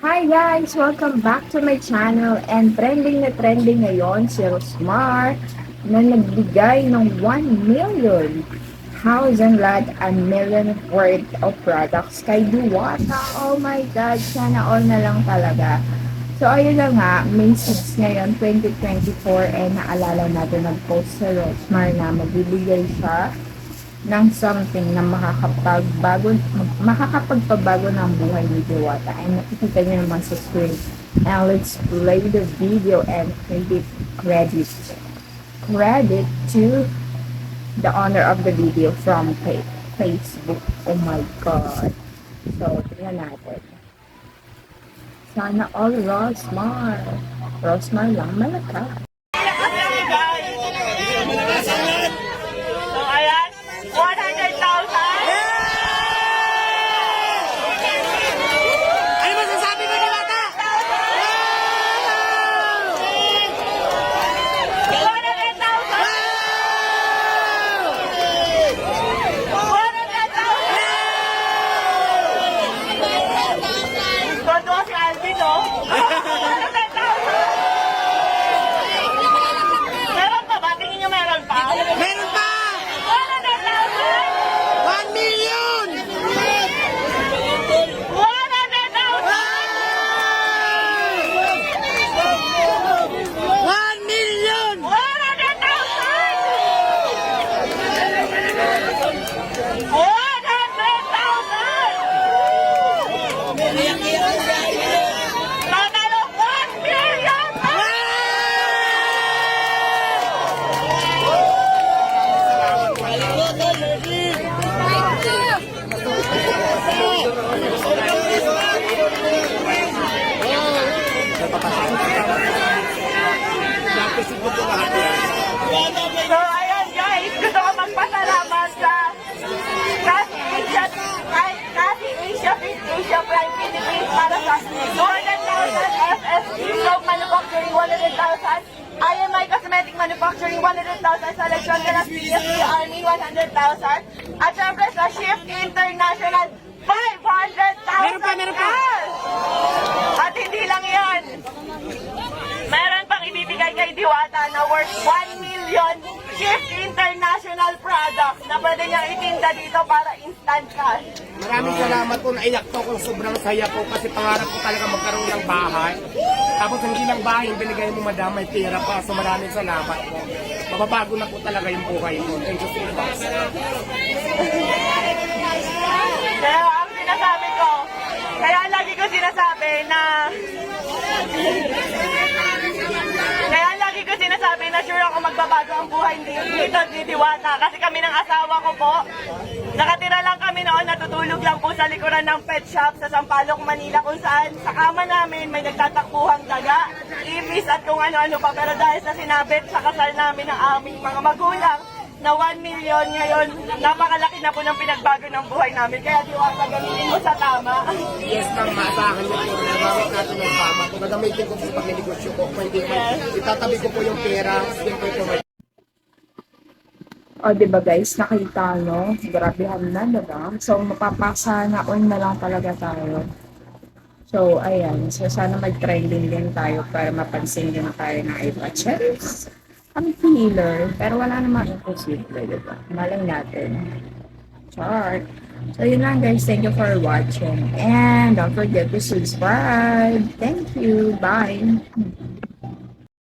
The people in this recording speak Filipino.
Hi guys! Welcome back to my channel and trending na trending ngayon si Rosmar na nagbigay ng 1 million house and lot and million worth of products kay Diwata. Oh my God! Sana all na lang talaga. So ayun na nga, May 6 ngayon, 2024 and naalala natin nag-post si Rosmar na magbibigay siya ng something na makakapagpabago ng buhay ni Diwata. And nakikita niyo naman sa screen. Now, let's play the video and give credit. Credit to the owner of the video from Facebook. Oh my God. So, tingnan natin. Sana all Rosmar. Rosmar lang malakas. So, ayan, 100,000. Ano masasabi mo ni Bata? 100,000. Todo si Alvin, no? 100,000. Meron pa ba? Tingin nyo meron pa? Meron pa! 100,000. 1 million! 100,000. 1 million! 100,000. Total of 1 million. So, ayan guys, gusto ko magpasalamat sa Kasi Asia Fit Asia Prime Philippines para sa 200,000 FSC Soap Manufacturing 100,000 IMI Cosmetic Manufacturing 100,000 Selection Galas PSP Army 100,000 at syempre sa Shift International 500,000 Meron pa. cash! At hindi lang yan, meron pang ibibigay kay Diwata na worth 1 million Shift International products na pwede niyang itinda dito para instant cash. Maraming salamat po, naiyak po kung sobrang saya po kasi pangarap ko talaga magkaroon ng bahay. Tapos hindi lang bahay, yung binigay mo madam, may pera pa. So maraming salamat po. Mababago na po talaga yung buhay mo. Thank you so much. Kaya ang sinasabi ko, kaya lagi ko sinasabi na sure ako magbabago ang buhay dito ni Diwata. Kasi kami ng asawa ko po, nakatira lang kami noon, natutulog lang po sa likuran ng pet shop sa Sampaloc, Manila, kung saan sa kama namin may nagtatakbuhang daga, ipis at kung ano-ano pa. Pero dahil sa sinabit sa kasal namin ng aming mga magulang, na 1 million ngayon, napakalaki na po ng pinagbago ng buhay namin. Kaya Diwata, gamitin mo sa tama. Yes, ma'am, maasahan niyo po. Nagamit natin ng tama. Kung gagamitin ko po pag negosyo ko, kung hindi man, itatabi ko po yung pera. Siyempre po may O, diba guys, nakita nyo? Grabehan na, diba? So, mapapasana on na lang talaga tayo. So, ayan. So, sana mag-trending din tayo para mapansin din tayo ng iba. Cheers! Ang healer. Pero wala namang imposible, diba? Malay natin. Chart. So, yun lang guys. Thank you for watching. And don't forget to subscribe. Thank you. Bye!